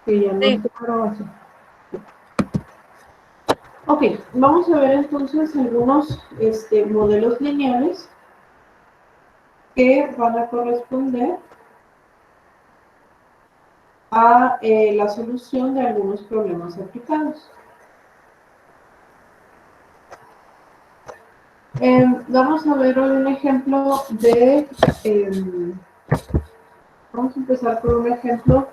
Que ya no Sí. está grabación. Ok, vamos a ver entonces algunos modelos lineales que van a corresponder a la solución de algunos problemas aplicados. Vamos a ver hoy un ejemplo de... vamos a empezar por un ejemplo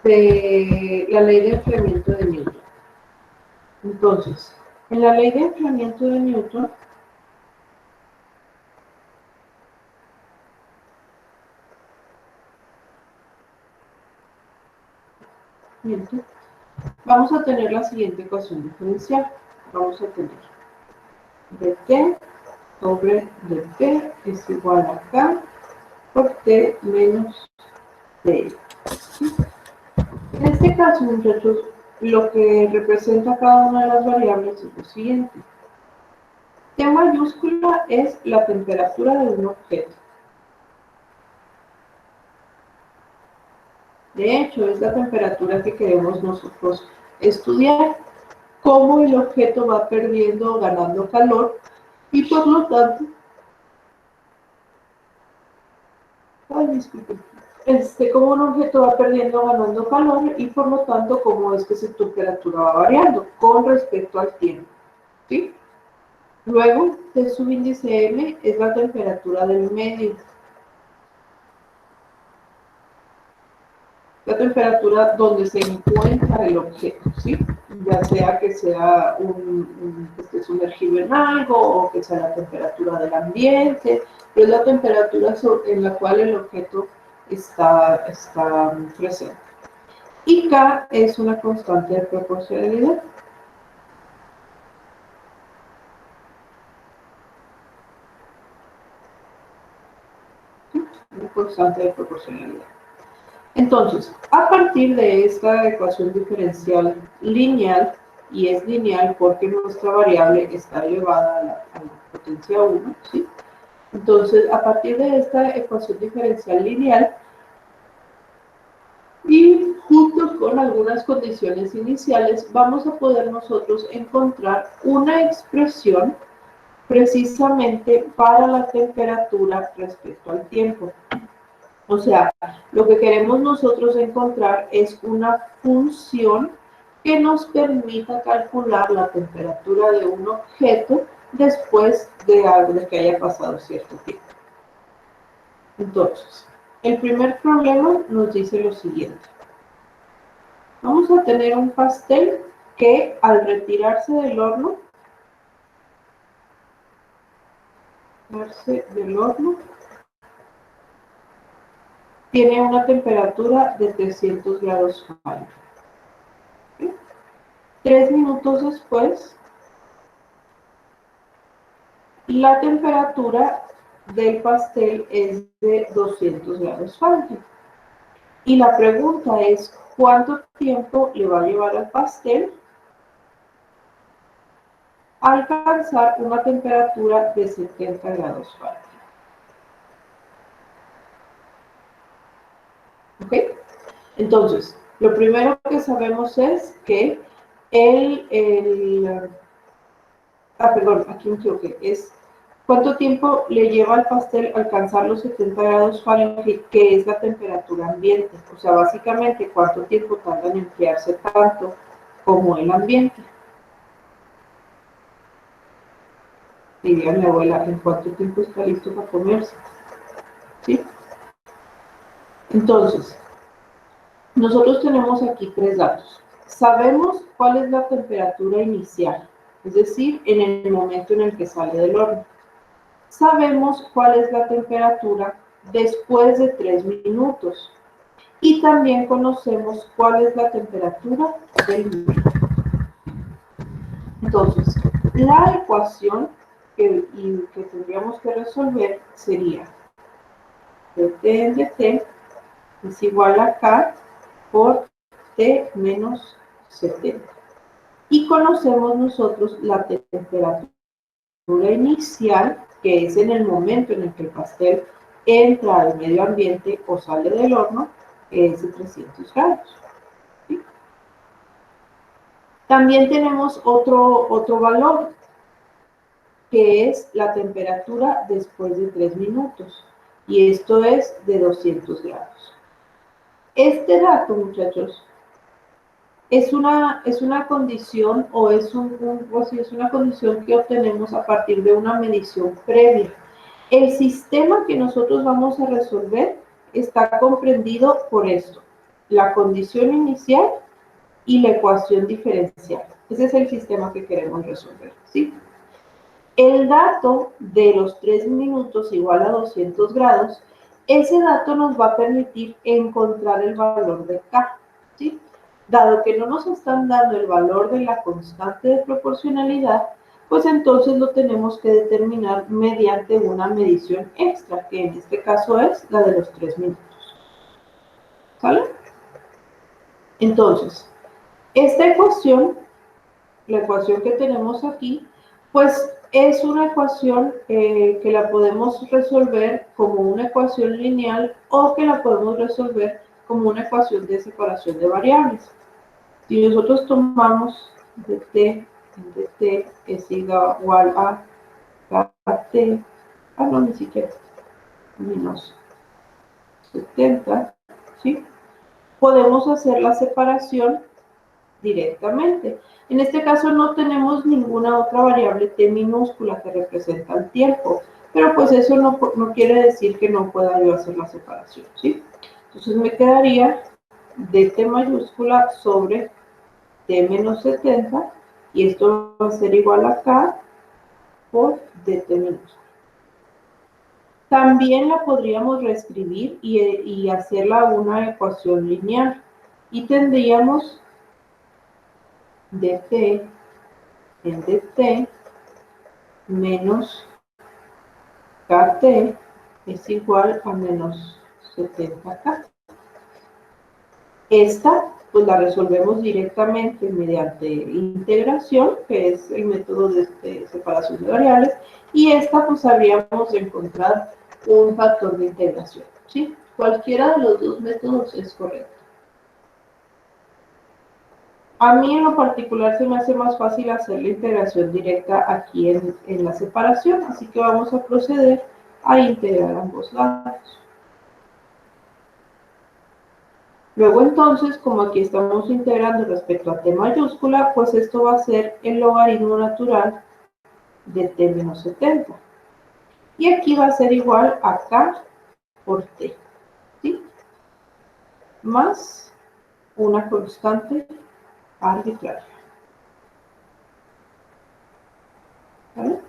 de la ley de enfriamiento de Newton. Entonces, en la ley de enfriamiento de Newton, vamos a tener la siguiente ecuación diferencial. Vamos a tener dt sobre dt es igual a k por t menos t. En este caso, muchachos, lo que representa cada una de las variables es lo siguiente. T mayúscula es la temperatura de un objeto. De hecho, es la temperatura que queremos nosotros estudiar, cómo el objeto va perdiendo o ganando calor y por lo tanto, cómo un objeto va perdiendo o ganando calor y por lo tanto, cómo es que su temperatura va variando con respecto al tiempo. ¿Sí? Luego, T subíndice M es la temperatura del medio. La temperatura donde se encuentra el objeto, ¿sí? Ya sea que sea que esté sumergido en algo o que sea la temperatura del ambiente, pero es la temperatura en la cual el objeto está presente. Y K es una constante de proporcionalidad. ¿Sí? Una constante de proporcionalidad. Entonces, a partir de esta ecuación diferencial lineal, y es lineal porque nuestra variable está elevada a la potencia 1, ¿sí? Entonces, a partir de esta ecuación diferencial lineal, y junto con algunas condiciones iniciales, vamos a poder nosotros encontrar una expresión precisamente para la temperatura respecto al tiempo. O sea, lo que queremos nosotros encontrar es una función que nos permita calcular la temperatura de un objeto después de que haya pasado cierto tiempo. Entonces, el primer problema nos dice lo siguiente. Vamos a tener un pastel que al retirarse del horno, tiene una temperatura de 300 grados Fahrenheit. 3 minutos después, la temperatura del pastel es de 200 grados Fahrenheit. Y la pregunta es, ¿cuánto tiempo le va a llevar al pastel a alcanzar una temperatura de 70 grados Fahrenheit? ¿Ok? Entonces, lo primero que sabemos es que perdón, aquí me equivoqué, es cuánto tiempo le lleva al pastel alcanzar los 70 grados Fahrenheit, que es la temperatura ambiente. O sea, básicamente, cuánto tiempo tarda en enfriarse tanto como el ambiente. Diría mi abuela, ¿en cuánto tiempo está listo para comerse? ¿Sí? Entonces, nosotros tenemos aquí 3 datos. Sabemos cuál es la temperatura inicial, es decir, en el momento en el que sale del horno. Sabemos cuál es la temperatura después de 3 minutos. Y también conocemos cuál es la temperatura del medio. Entonces, la ecuación que tendríamos que resolver sería dt en dt es igual a k por t menos 70. Y conocemos nosotros la temperatura inicial, que es en el momento en el que el pastel entra al medio ambiente o sale del horno, que es de 300 grados. ¿Sí? También tenemos otro valor, que es la temperatura después de 3 minutos. Y esto es de 200 grados. Este dato, muchachos, es una condición o es una condición que obtenemos a partir de una medición previa. El sistema que nosotros vamos a resolver está comprendido por esto: la condición inicial y la ecuación diferencial. Ese es el sistema que queremos resolver, ¿sí? El dato de los 3 minutos igual a 200 grados, ese dato nos va a permitir encontrar el valor de K, ¿sí? Dado que no nos están dando el valor de la constante de proporcionalidad, pues entonces lo tenemos que determinar mediante una medición extra, que en este caso es la de los 3 minutos. ¿Sale? Entonces, esta ecuación, la ecuación que tenemos aquí, pues es una ecuación que la podemos resolver como una ecuación lineal o que la podemos resolver como una ecuación de separación de variables. Si nosotros tomamos dt en dt es igual a kt, no, ni siquiera, menos 70, ¿sí? Podemos hacer la separación directamente. En este caso no tenemos ninguna otra variable t minúscula que representa el tiempo, pero pues eso no quiere decir que no pueda yo hacer la separación, ¿sí? Entonces me quedaría dt mayúscula sobre t menos 70, y esto va a ser igual a k por dt minúscula. También la podríamos reescribir y hacerla una ecuación lineal, y tendríamos dt en dt menos kt es igual a menos 70k. Esta pues la resolvemos directamente mediante integración, que es el método de separación de variables, y esta pues habríamos de encontrar un factor de integración, ¿sí? Cualquiera de los dos métodos es correcto. A mí en lo particular se me hace más fácil hacer la integración directa aquí en la separación, así que vamos a proceder a integrar ambos lados. Luego entonces, como aquí estamos integrando respecto a t mayúscula, pues esto va a ser el logaritmo natural de t menos 70. Y aquí va a ser igual a k por t, ¿sí? Más una constante arbitraria. ¿Vale?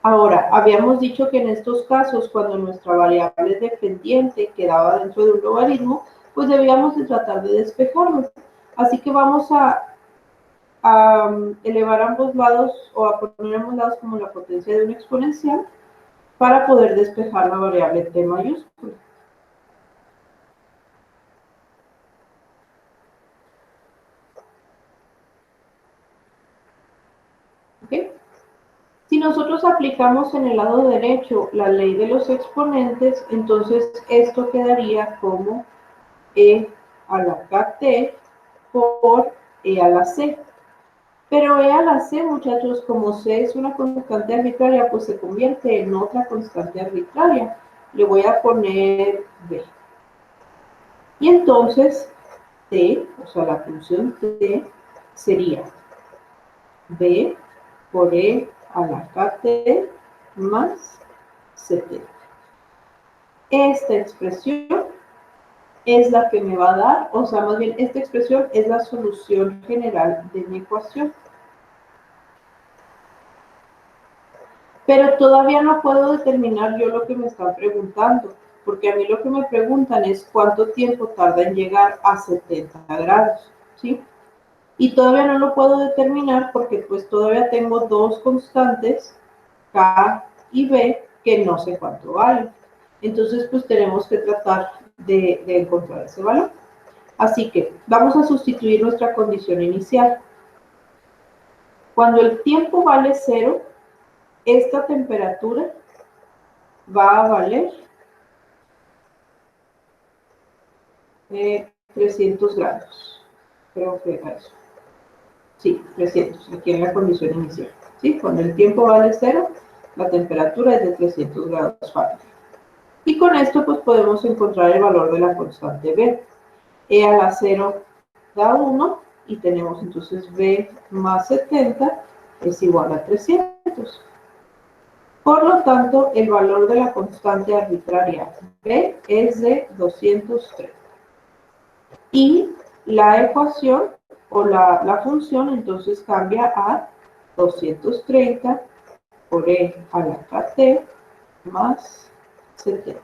Ahora, habíamos dicho que en estos casos, cuando nuestra variable dependiente quedaba dentro de un logaritmo, pues debíamos de tratar de despejarlo. Así que vamos a elevar ambos lados o a poner ambos lados como la potencia de una exponencial para poder despejar la variable t mayúscula. ¿Okay? Si nosotros aplicamos en el lado derecho la ley de los exponentes, entonces esto quedaría como e a la kt por e a la c. Pero e a la c, muchachos, como c es una constante arbitraria, pues se convierte en otra constante arbitraria. Le voy a poner b. Y entonces t, o sea, la función t, sería b por e a la kt más 70. Esta expresión es la que me va a dar, o sea, más bien esta expresión es la solución general de mi ecuación. Pero todavía no puedo determinar yo lo que me están preguntando, porque a mí lo que me preguntan es cuánto tiempo tarda en llegar a 70 grados, ¿sí? Y todavía no lo puedo determinar porque pues todavía tengo dos constantes, K y B, que no sé cuánto valen. Entonces pues tenemos que tratar de encontrar ese valor. Así que vamos a sustituir nuestra condición inicial. Cuando el tiempo vale 0, esta temperatura va a valer 300 grados. Creo que era eso. Sí, 300, aquí en la condición inicial. ¿Sí? Cuando el tiempo vale 0, la temperatura es de 300 grados Fahrenheit. Y con esto pues podemos encontrar el valor de la constante B. E a la 0 da 1 y tenemos entonces B más 70 es igual a 300. Por lo tanto, el valor de la constante arbitraria B es de 230. Y la ecuación o la función entonces cambia a 230 por E a la KT más 70.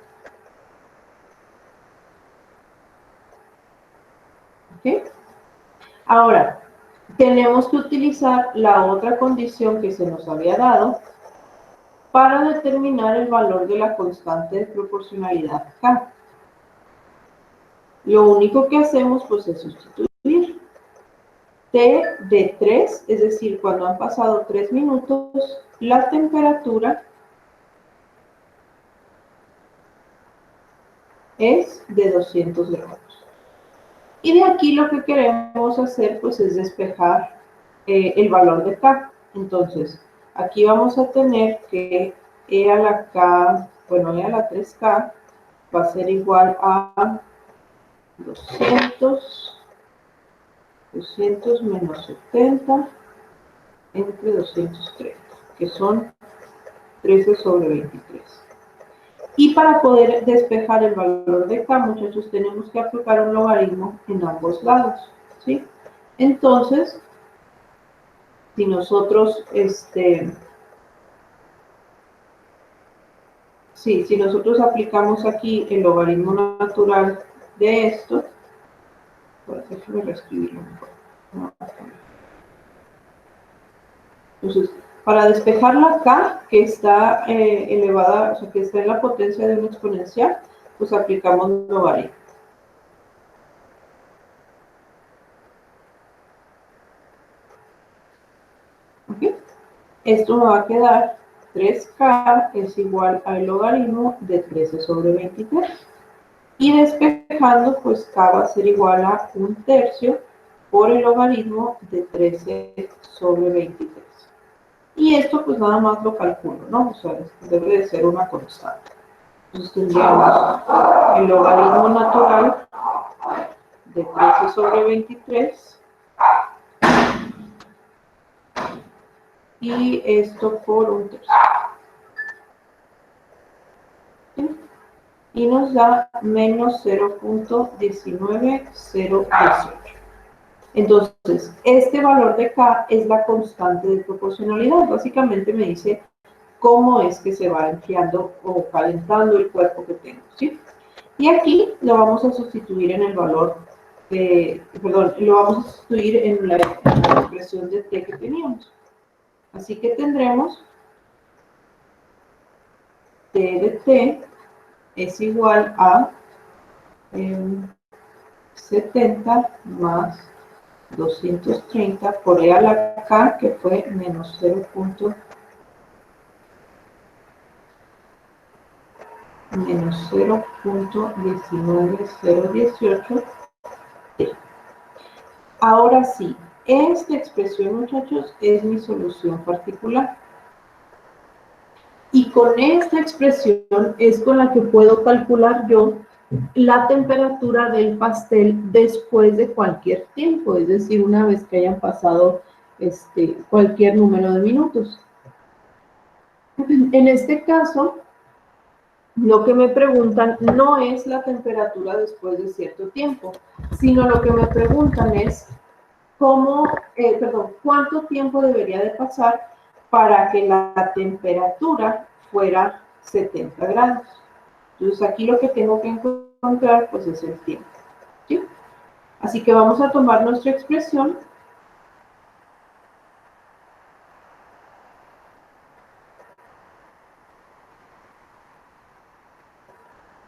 ¿Ok? Ahora, tenemos que utilizar la otra condición que se nos había dado para determinar el valor de la constante de proporcionalidad K. Lo único que hacemos pues es sustituir. T de 3, es decir, cuando han pasado 3 minutos, la temperatura es de 200 grados. Y de aquí lo que queremos hacer pues es despejar el valor de K. Entonces, aquí vamos a tener que E a la K, bueno, E a la 3K va a ser igual a 200 menos 70 entre 230, que son 13 sobre 23. Y para poder despejar el valor de K, muchachos, tenemos que aplicar un logaritmo en ambos lados, ¿sí? Entonces, si nosotros, si nosotros aplicamos aquí el logaritmo natural de esto, pues déjame reescribirlo mejor. Entonces, para despejar la K, que está elevada, o sea, que está en la potencia de una exponencial, pues aplicamos logaritmo. ¿Ok? Esto me va a quedar 3K es igual al logaritmo de 13 sobre 23. Y despejando, pues K va a ser igual a 1/3 por el logaritmo de 13 sobre 23. Y esto pues nada más lo calculo, ¿no? O sea, debe de ser una constante. Entonces tendríamos el logaritmo natural de 13 sobre 23 y esto por 1/3. ¿Sí? Y nos da menos 0.19018. Entonces, este valor de K es la constante de proporcionalidad. Básicamente me dice cómo es que se va enfriando o calentando el cuerpo que tengo, ¿sí? Y aquí lo vamos a sustituir en el valor, lo vamos a sustituir en la expresión de T que teníamos. Así que tendremos T de T es igual a 70 más 230 por E a la K, que fue menos 0.19018. Ahora sí, esta expresión, muchachos, es mi solución particular. Y con esta expresión es con la que puedo calcular yo la temperatura del pastel después de cualquier tiempo, es decir, una vez que hayan pasado cualquier número de minutos. En este caso, lo que me preguntan no es la temperatura después de cierto tiempo, sino lo que me preguntan es cuánto tiempo debería de pasar para que la temperatura fuera 70 grados. Entonces aquí lo que tengo que encontrar pues es el tiempo, ¿sí? Así que vamos a tomar nuestra expresión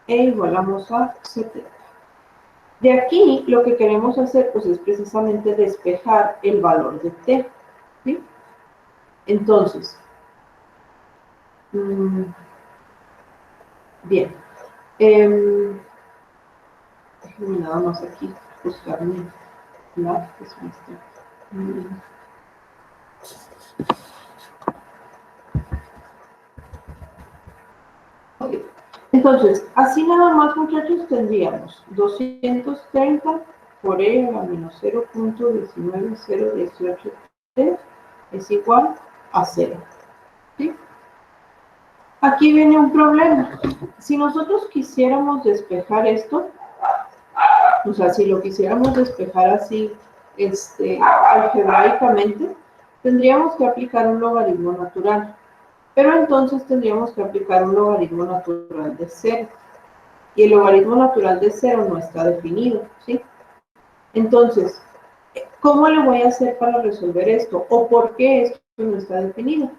e igualamos a 70. De aquí lo que queremos hacer pues es precisamente despejar el valor de T, ¿sí? Entonces, bien, déjenme nada más aquí buscar mi lápiz. Ok. Entonces, así nada más, muchachos, tendríamos 230 por E a la menos 0.19018 es igual a 0. ¿Sí? Aquí viene un problema. Si nosotros quisiéramos despejar esto, o sea, si lo quisiéramos despejar así, algebraicamente, tendríamos que aplicar un logaritmo natural. Pero entonces tendríamos que aplicar un logaritmo natural de 0. Y el logaritmo natural de 0 no está definido, ¿sí? Entonces, ¿cómo le voy a hacer para resolver esto? ¿O por qué esto no está definido?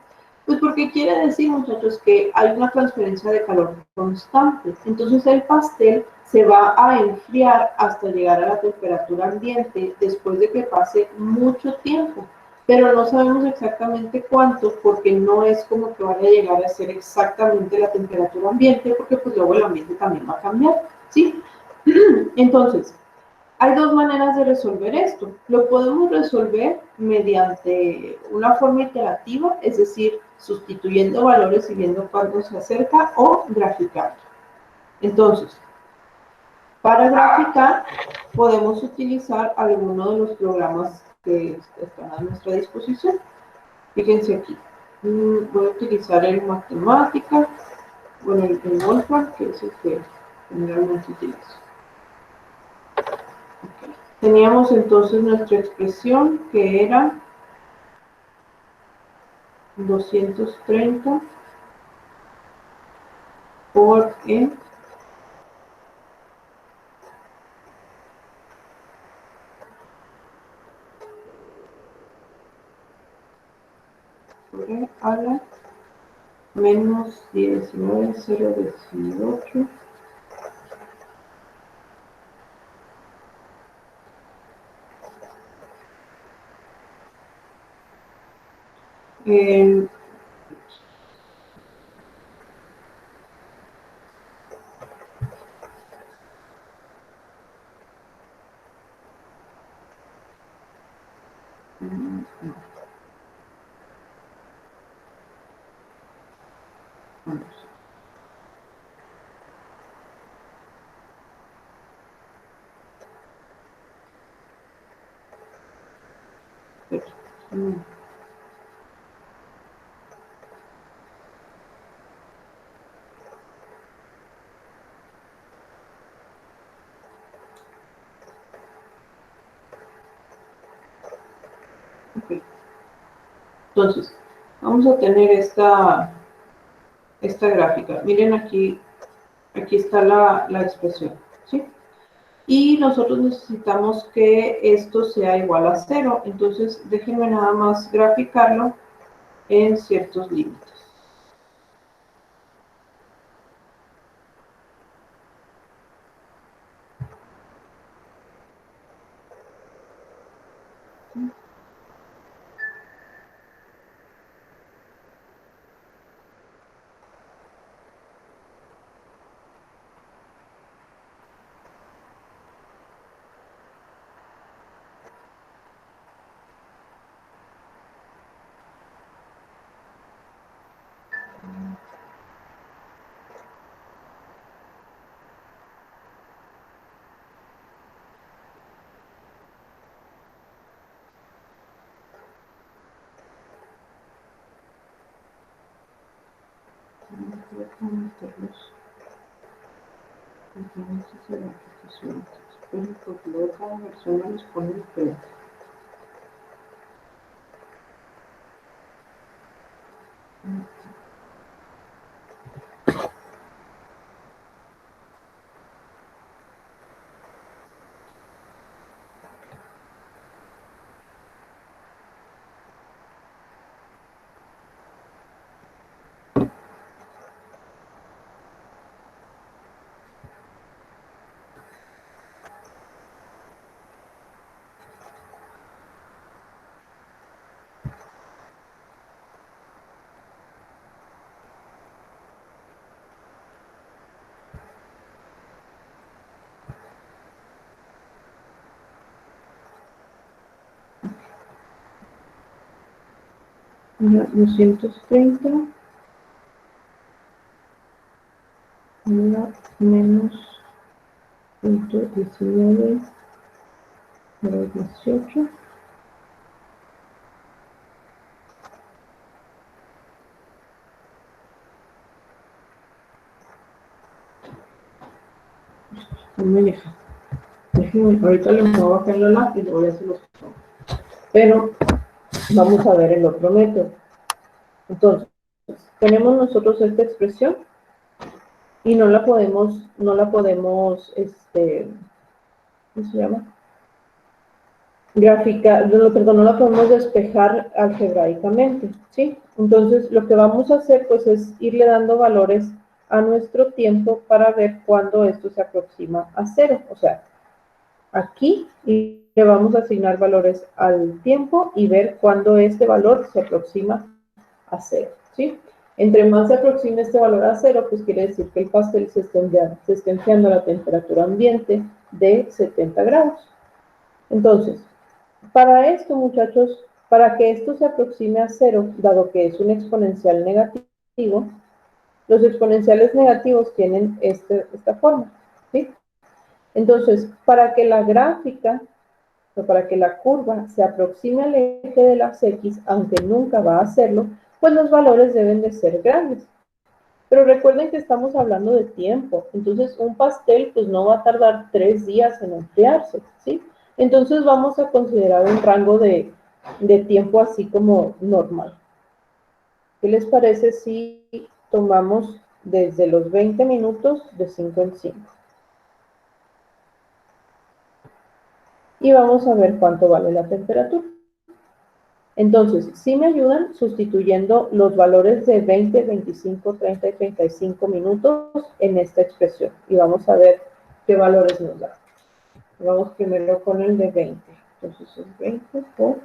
Pues porque quiere decir, muchachos, que hay una transferencia de calor constante. Entonces el pastel se va a enfriar hasta llegar a la temperatura ambiente después de que pase mucho tiempo. Pero no sabemos exactamente cuánto, porque no es como que vaya a llegar a ser exactamente la temperatura ambiente, porque pues luego el ambiente también va a cambiar, ¿sí? Entonces, hay dos maneras de resolver esto. Lo podemos resolver mediante una forma iterativa, es decir, sustituyendo valores y viendo cuándo se acerca, o graficar. Entonces, para graficar, podemos utilizar alguno de los programas que están a nuestra disposición. Fíjense aquí. Voy a utilizar el Matemática, bueno, el Wolfram, que es el que generalmente utilizo. Teníamos entonces nuestra expresión que era 230 por E por E a la menos 19,018. Eh, okay. Entonces, vamos a tener esta gráfica. Miren aquí está la expresión, ¿sí? Y nosotros necesitamos que esto sea igual a 0. Entonces, déjenme nada más graficarlo en ciertos límites. Voy a meterlos diferentes de la aplicación. Espero porque luego cada persona los pone diferente. 230 menos 119 por 18. No me deja. Ahorita le voy a bajar la lápiz y le voy a hacer los pasos. Pero vamos a ver el otro método. Entonces, tenemos nosotros esta expresión y no la podemos, ¿cómo se llama? Gráfica, perdón, no la podemos despejar algebraicamente, ¿sí? Entonces, lo que vamos a hacer, pues, es irle dando valores a nuestro tiempo para ver cuándo esto se aproxima a 0. O sea, aquí le vamos a asignar valores al tiempo y ver cuándo este valor se aproxima a 0, ¿sí? Entre más se aproxime este valor a 0, pues quiere decir que el pastel se está enfriando a la temperatura ambiente de 70 grados. Entonces, para esto, muchachos, para que esto se aproxime a 0, dado que es un exponencial negativo, los exponenciales negativos tienen esta forma, ¿sí? Entonces, para que la gráfica, o para que la curva se aproxime al eje de las X, aunque nunca va a hacerlo, pues los valores deben de ser grandes. Pero recuerden que estamos hablando de tiempo, entonces un pastel pues no va a tardar 3 días en enfriarse, ¿sí? Entonces vamos a considerar un rango de tiempo así como normal. ¿Qué les parece si tomamos desde los 20 minutos de 5 en 5? Y vamos a ver cuánto vale la temperatura. Entonces, si me ayudan sustituyendo los valores de 20, 25, 30 y 35 minutos en esta expresión. Y vamos a ver qué valores nos da. Vamos primero con el de 20. Entonces es 20 por...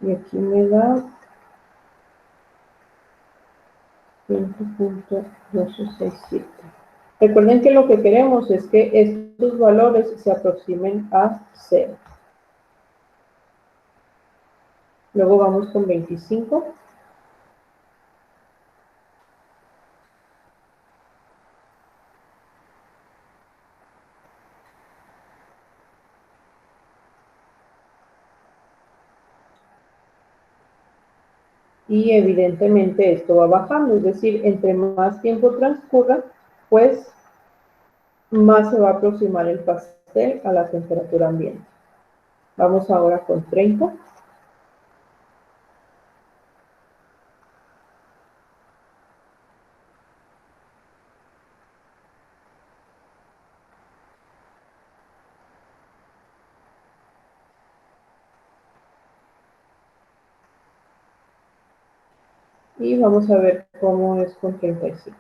Y aquí me da 20.267. Recuerden que lo que queremos es que estos valores se aproximen a 0. Luego vamos con 25. Y evidentemente esto va bajando, es decir, entre más tiempo transcurra, pues más se va a aproximar el pastel a la temperatura ambiente. Vamos ahora con 30. Y vamos a ver cómo es con 35.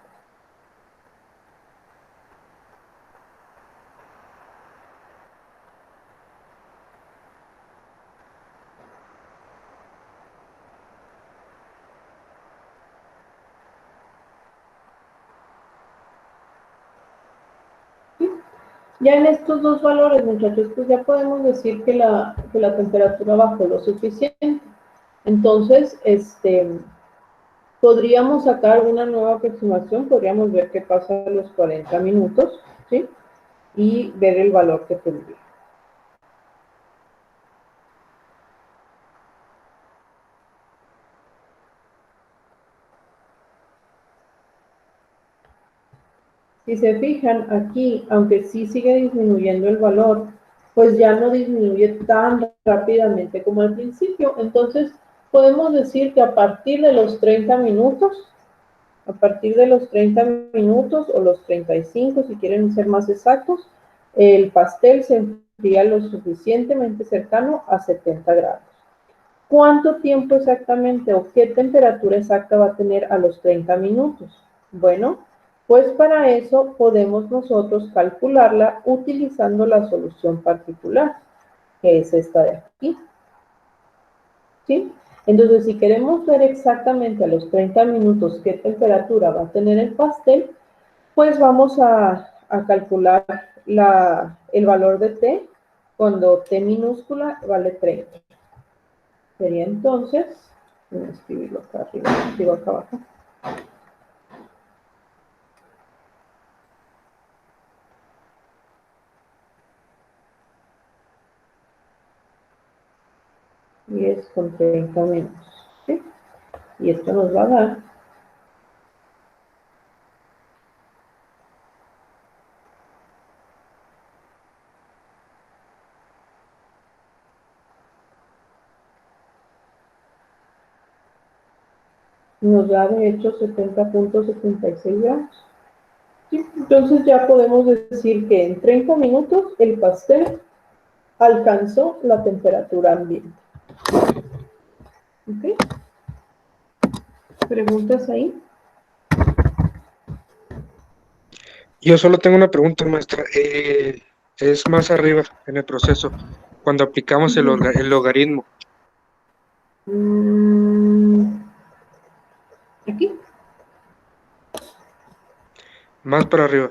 Ya en estos dos valores, muchachos, pues ya podemos decir que la temperatura bajó lo suficiente. Entonces, podríamos sacar una nueva aproximación, podríamos ver qué pasa a los 40 minutos, ¿sí? Y ver el valor que tendría. Si se fijan aquí, aunque sí sigue disminuyendo el valor, pues ya no disminuye tan rápidamente como al principio. Entonces, podemos decir que a partir de los 30 minutos, o los 35, si quieren ser más exactos, el pastel se enfría lo suficientemente cercano a 70 grados. ¿Cuánto tiempo exactamente o qué temperatura exacta va a tener a los 30 minutos? Bueno, pues para eso podemos nosotros calcularla utilizando la solución particular, que es esta de aquí, ¿sí? Entonces, si queremos ver exactamente a los 30 minutos qué temperatura va a tener el pastel, pues vamos a calcular el valor de T cuando T minúscula vale 30. Sería entonces, voy a escribirlo acá arriba, escribo acá abajo. Y es con 30 minutos, ¿sí? Y esto nos va a dar nos da de hecho 70.76 gramos. ¿Sí? Entonces ya podemos decir que en 30 minutos el pastel alcanzó la temperatura ambiente. ¿Ok? ¿Preguntas ahí? Yo solo tengo una pregunta, maestra. Es más arriba en el proceso, cuando aplicamos el logaritmo. Aquí. Más para arriba.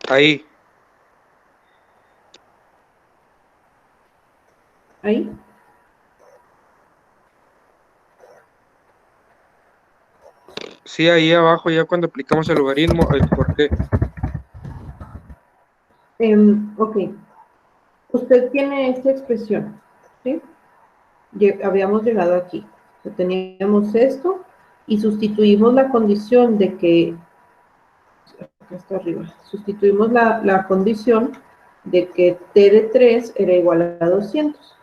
Ahí. Ahí. Sí, ahí abajo, ya cuando aplicamos el logaritmo, el por qué. Ok. Usted tiene esta expresión, ¿sí? Habíamos llegado aquí. O sea, teníamos esto y sustituimos la condición de que, acá está arriba, sustituimos la condición de que T de 3 era igual a 200.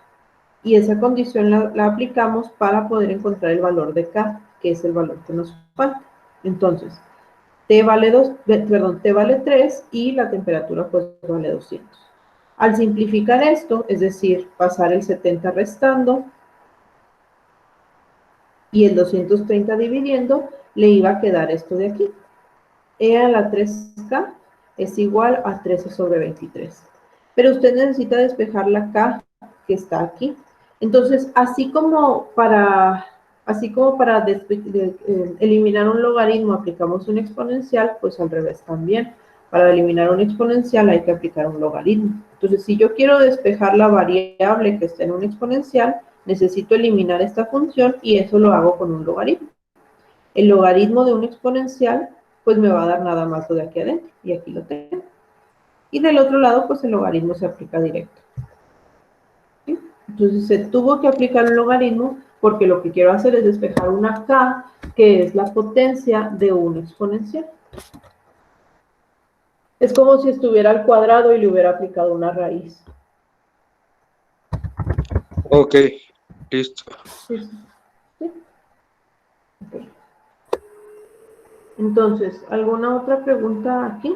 Y esa condición la aplicamos para poder encontrar el valor de K, que es el valor que nos falta. Entonces, T vale 3 y la temperatura pues vale 200. Al simplificar esto, es decir, pasar el 70 restando y el 230 dividiendo, le iba a quedar esto de aquí. E a la 3K es igual a 13 sobre 23. Pero usted necesita despejar la K que está aquí. Entonces, así como para eliminar un logaritmo aplicamos un exponencial, pues al revés también. Para eliminar un exponencial hay que aplicar un logaritmo. Entonces, si yo quiero despejar la variable que está en un exponencial, necesito eliminar esta función y eso lo hago con un logaritmo. El logaritmo de un exponencial, pues me va a dar nada más lo de aquí adentro, y aquí lo tengo. Y del otro lado, pues el logaritmo se aplica directo. ¿Sí? Entonces se tuvo que aplicar un logaritmo porque lo que quiero hacer es despejar una k, que es la potencia de un exponencial. Es como si estuviera al cuadrado y le hubiera aplicado una raíz. Ok, listo. ¿Sí? ¿Sí? Okay. Entonces, ¿alguna otra pregunta aquí?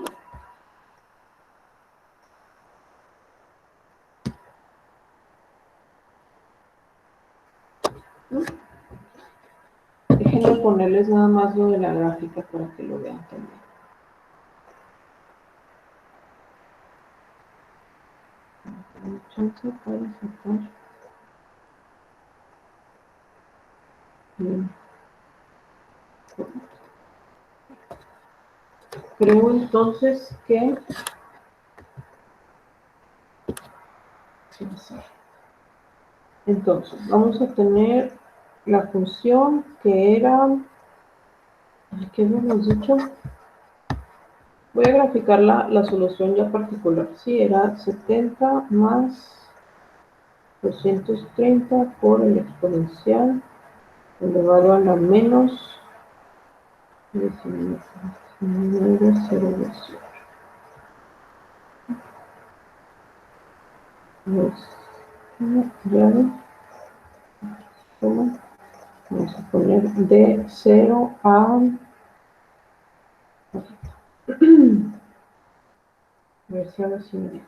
¿No? Déjenme ponerles nada más lo de la gráfica para que lo vean también. Chance para sacar. Creo entonces que vamos a tener la función que era, ¿qué habíamos dicho? Voy a graficar la solución ya particular. Sí, era 70 más 230 por el exponencial elevado a la menos 19,018. Vamos a poner de 0 a ver si ahora sí me deja.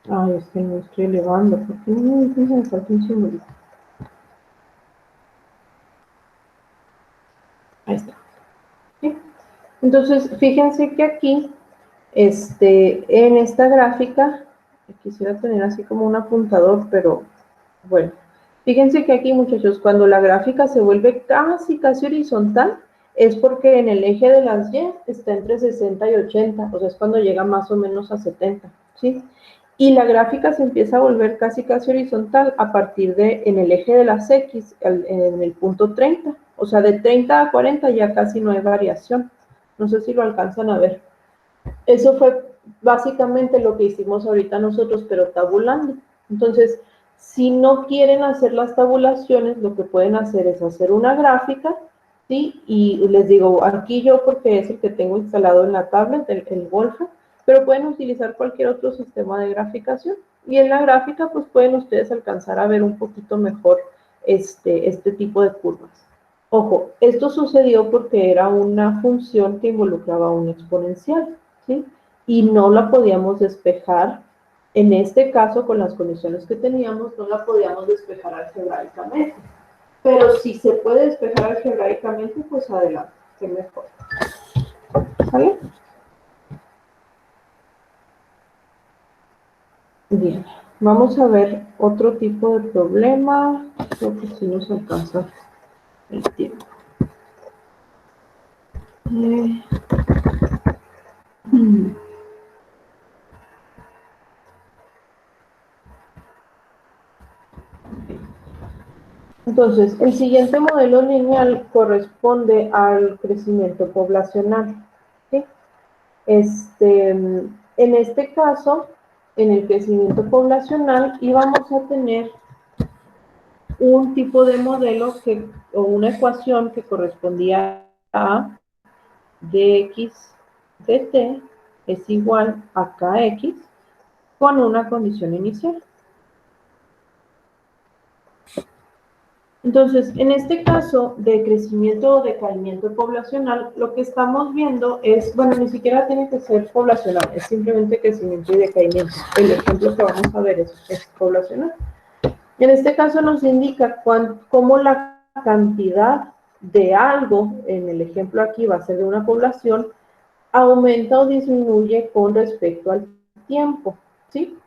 Ay, es que no estoy elevando. ¿Por qué no me dicen que me falta un simbolito? Ahí está. ¿Sí? Entonces, fíjense que aquí, en esta gráfica, quisiera tener así como un apuntador, pero bueno, fíjense que aquí, muchachos, cuando la gráfica se vuelve casi horizontal, es porque en el eje de las Y está entre 60 y 80, o sea, es cuando llega más o menos a 70, ¿sí? Y la gráfica se empieza a volver casi horizontal a partir de, en el eje de las X, en el punto 30, o sea, de 30 a 40 ya casi no hay variación. No sé si lo alcanzan a ver. Eso fue básicamente lo que hicimos ahorita nosotros, pero tabulando. Entonces, si no quieren hacer las tabulaciones, lo que pueden hacer es hacer una gráfica, ¿sí? Y les digo, aquí yo porque es el que tengo instalado en la tablet, el Wolfram, pero pueden utilizar cualquier otro sistema de graficación. Y en la gráfica, pues pueden ustedes alcanzar a ver un poquito mejor este tipo de curvas. Ojo, esto sucedió porque era una función que involucraba un exponencial, ¿sí? Y no la podíamos despejar, en este caso, con las condiciones que teníamos, no la podíamos despejar algebraicamente. Pero si se puede despejar algebraicamente, pues adelante, que mejor. ¿Sale? Bien, vamos a ver otro tipo de problema. Creo que sí nos alcanza el tiempo. Entonces, el siguiente modelo lineal corresponde al crecimiento poblacional, ¿sí? En este caso, en el crecimiento poblacional íbamos a tener un tipo de modelo o una ecuación que correspondía a dx dt es igual a kx con una condición inicial. Entonces, en este caso de crecimiento o decaimiento poblacional, lo que estamos viendo es, bueno, ni siquiera tiene que ser poblacional, es simplemente crecimiento y decaimiento. El ejemplo que vamos a ver es poblacional. En este caso nos indica cómo la cantidad de algo, en el ejemplo aquí va a ser de una población, aumenta o disminuye con respecto al tiempo, ¿sí?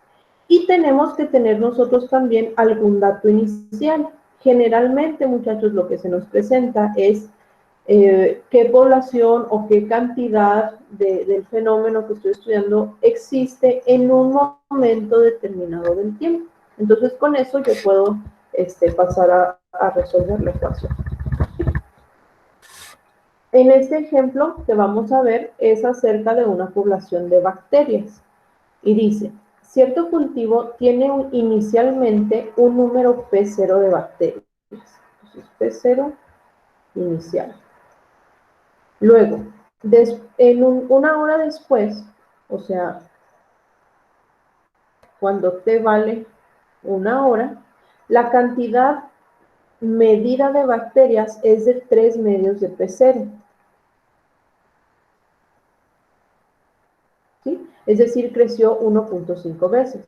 Y tenemos que tener nosotros también algún dato inicial. Generalmente, muchachos, lo que se nos presenta es qué población o qué cantidad del fenómeno que estoy estudiando existe en un momento determinado del tiempo. Entonces, con eso yo puedo pasar a resolver la ecuación. En este ejemplo que vamos a ver es acerca de una población de bacterias. Y dice, cierto cultivo tiene inicialmente un número P0 de bacterias. Entonces, P0 inicial. Luego, una hora después, o sea, cuando T vale una hora, la cantidad medida de bacterias es de 3 medios de P0. ¿Sí? Es decir, creció 1.5 veces.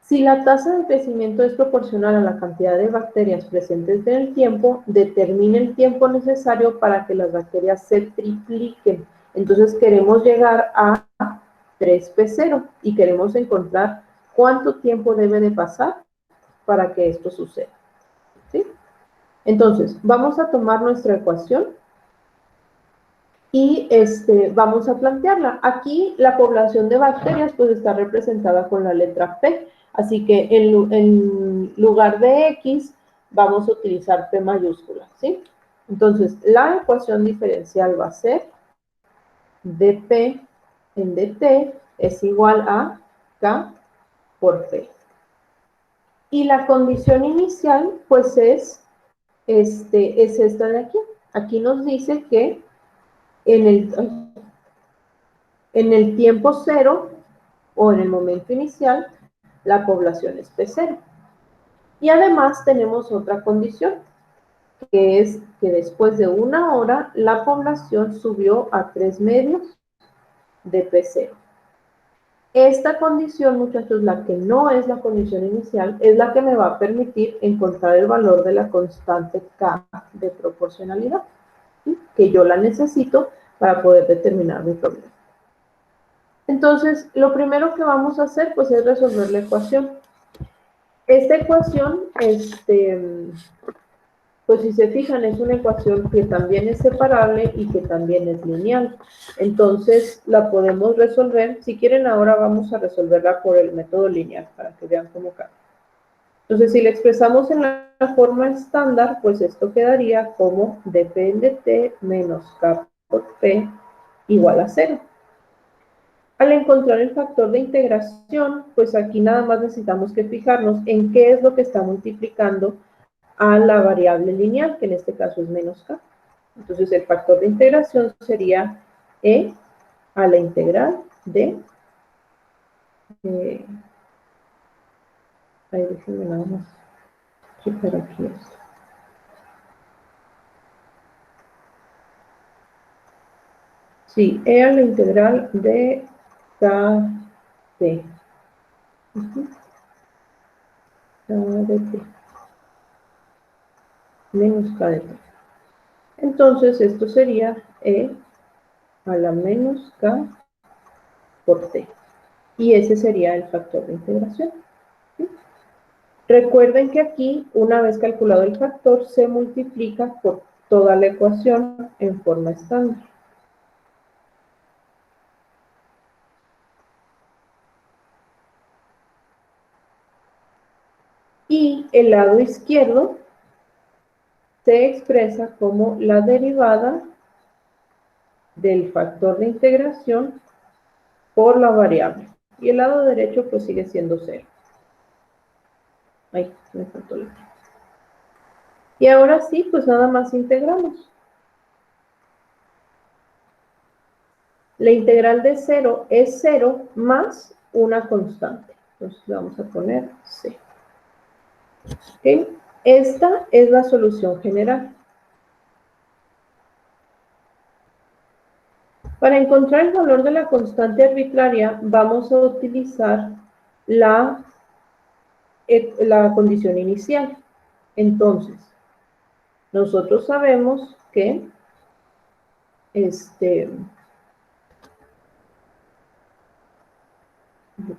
Si la tasa de crecimiento es proporcional a la cantidad de bacterias presentes en el tiempo, determina el tiempo necesario para que las bacterias se tripliquen. Entonces queremos llegar a 3P0 y queremos encontrar cuánto tiempo debe de pasar para que esto suceda. ¿Sí? Entonces, vamos a tomar nuestra ecuación y vamos a plantearla. Aquí la población de bacterias pues está representada con la letra P, así que en lugar de X vamos a utilizar P mayúscula, ¿sí? Entonces, la ecuación diferencial va a ser dP en dt es igual a K por P. Y la condición inicial pues es esta de aquí. Aquí nos dice que en el tiempo cero o en el momento inicial, la población es P0. Y además tenemos otra condición, que es que después de una hora la población subió a 3 medios de P0. Esta condición, muchachos, la que no es la condición inicial, es la que me va a permitir encontrar el valor de la constante K de proporcionalidad, ¿sí? Que yo la necesito para poder determinar mi problema. Entonces, lo primero que vamos a hacer, pues, es resolver la ecuación. Esta ecuación, pues si se fijan, es una ecuación que también es separable y que también es lineal. Entonces, la podemos resolver. Si quieren, ahora vamos a resolverla por el método lineal, para que vean cómo cambia. Entonces, si la expresamos en la forma estándar, pues esto quedaría como dp de t menos k por p igual a 0. Al encontrar el factor de integración, pues aquí nada más necesitamos que fijarnos en qué es lo que está multiplicando a la variable lineal, que en este caso es menos k. Entonces el factor de integración sería e a la integral de... ahí déjenme nada más checar aquí esto. Sí, e a la integral de kt. K de t. Menos k de t. Entonces esto sería e a la menos k por t. Y ese sería el factor de integración. ¿Sí? Recuerden que aquí, una vez calculado el factor, se multiplica por toda la ecuación en forma estándar. Y el lado izquierdo se expresa como la derivada del factor de integración por la variable. Y el lado derecho pues sigue siendo 0. Ahí, me faltó la. Y ahora sí, pues nada más integramos. La integral de 0 es 0 más una constante. Entonces le vamos a poner c. ¿Okay? Esta es la solución general. Para encontrar el valor de la constante arbitraria, vamos a utilizar la condición inicial. Entonces, nosotros sabemos que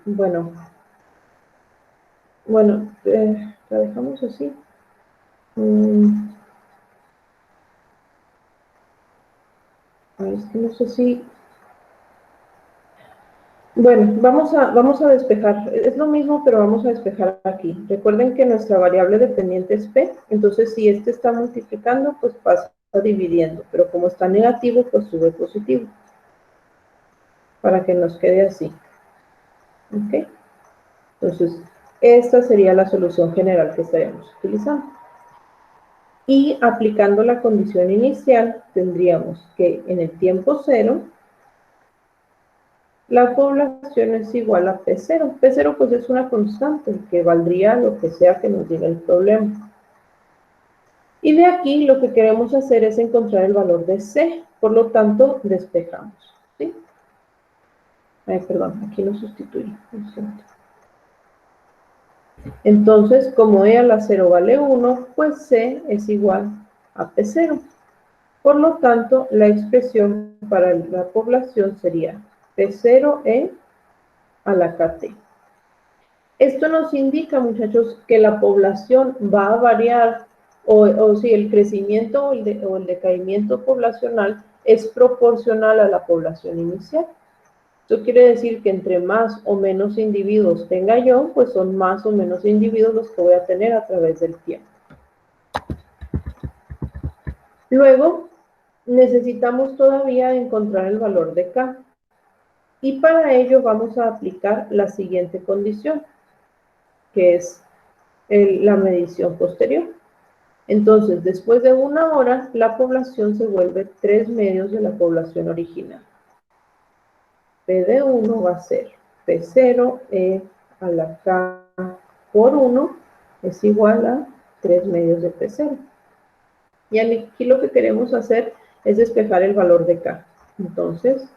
bueno, la dejamos así. Es que no sé si... Bueno, vamos a despejar. Es lo mismo, pero vamos a despejar aquí. Recuerden que nuestra variable dependiente es p, entonces si este está multiplicando, pues pasa dividiendo, pero como está negativo, pues sube positivo. Para que nos quede así. ¿Ok? Entonces, esta sería la solución general que estaríamos utilizando. Y aplicando la condición inicial, tendríamos que en el tiempo 0, la población es igual a P0. P0 pues es una constante que valdría lo que sea que nos diga el problema. Y de aquí lo que queremos hacer es encontrar el valor de C. Por lo tanto, despejamos. ¿Sí? Perdón, aquí lo sustituí. Entonces, como E a la 0 vale 1, pues C es igual a P0. Por lo tanto, la expresión para la población sería P0E a la KT. Esto nos indica, muchachos, que la población va a variar, o si el crecimiento o el decaimiento poblacional es proporcional a la población inicial. Esto quiere decir que entre más o menos individuos tenga yo, pues son más o menos individuos los que voy a tener a través del tiempo. Luego, necesitamos todavía encontrar el valor de K. Y para ello vamos a aplicar la siguiente condición, que es la medición posterior. Entonces, después de 1 hora, la población se vuelve 3/2 de la población original. P de 1 va a ser P0E a la K por 1 es igual a 3/2 de P0. Y aquí lo que queremos hacer es despejar el valor de K. Entonces,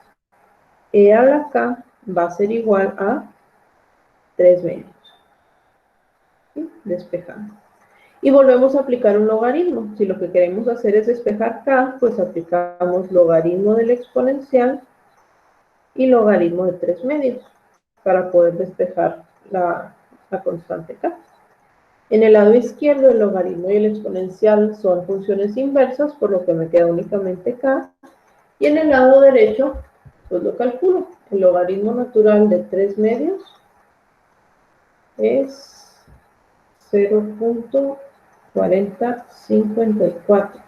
E a la K va a ser igual a 3 medios. ¿Sí? Despejando. Y volvemos a aplicar un logaritmo. Si lo que queremos hacer es despejar k, pues aplicamos logaritmo del exponencial y logaritmo de 3 medios para poder despejar la constante k. En el lado izquierdo, el logaritmo y el exponencial son funciones inversas, por lo que me queda únicamente k. Y en el lado derecho, pues lo calculo. El logaritmo natural de 3 medios es 0.4054.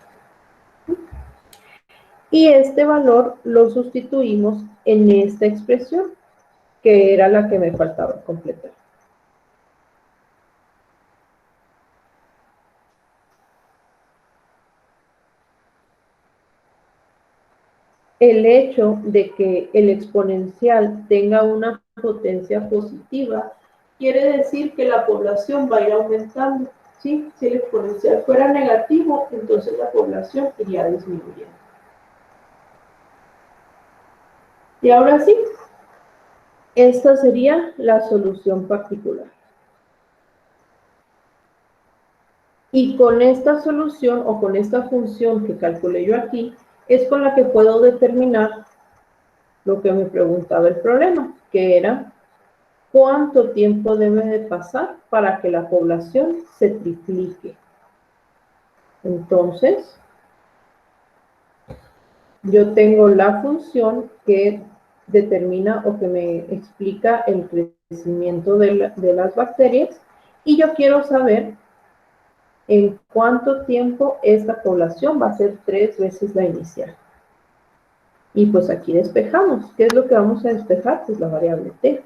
Y este valor lo sustituimos en esta expresión, que era la que me faltaba completar. El hecho de que el exponencial tenga una potencia positiva quiere decir que la población va a ir aumentando. ¿Sí? Si el exponencial fuera negativo, entonces la población iría disminuyendo. Y ahora sí, esta sería la solución particular. Y con esta solución o con esta función que calculé yo aquí, es con la que puedo determinar lo que me preguntaba el problema, que era ¿cuánto tiempo debe de pasar para que la población se triplique? Entonces, yo tengo la función que determina o que me explica el crecimiento de las bacterias y yo quiero saber en cuánto tiempo esta población va a ser 3 veces la inicial. Y pues aquí despejamos. ¿Qué es lo que vamos a despejar? Pues la variable t.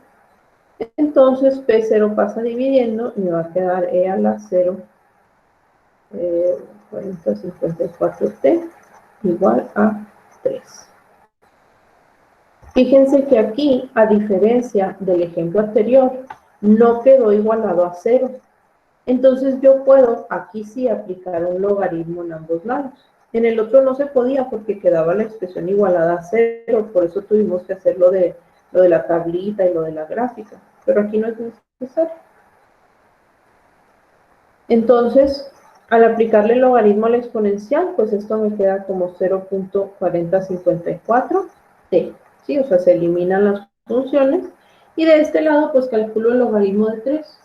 Entonces P0 pasa dividiendo y me va a quedar E a la 0, 4054T igual a 3. Fíjense que aquí, a diferencia del ejemplo anterior, no quedó igualado a 0. Entonces yo puedo aquí sí aplicar un logaritmo en ambos lados. En el otro no se podía porque quedaba la expresión igualada a 0, por eso tuvimos que hacer lo de la tablita y lo de la gráfica. Pero aquí no es necesario. Entonces, al aplicarle el logaritmo al exponencial, pues esto me queda como 0.4054t. ¿Sí? O sea, se eliminan las funciones. Y de este lado, pues calculo el logaritmo de 3,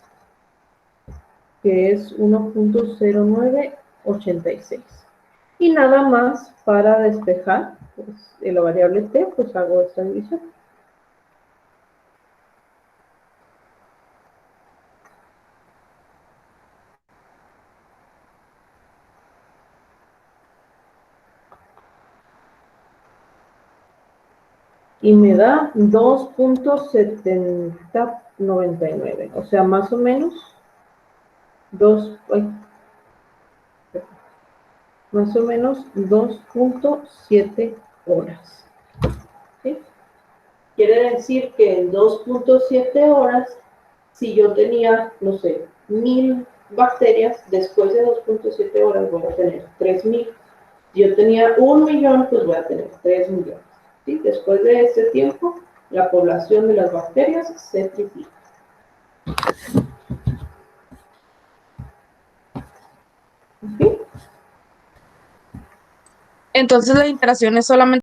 que es 1.0986. Y nada más para despejar pues, la variable t, pues hago esta división. Y me da 2.7099, o sea, más o menos más o menos 2.7 horas. ¿Sí? Quiere decir que en 2.7 horas, si yo tenía, no sé, 1000 bacterias, después de 2.7 horas voy a tener 3000. Si yo tenía 1 millón, pues voy a tener 3 millones. ¿Sí? Después de este tiempo, la población de las bacterias se triplica. Entonces la iteración es solamente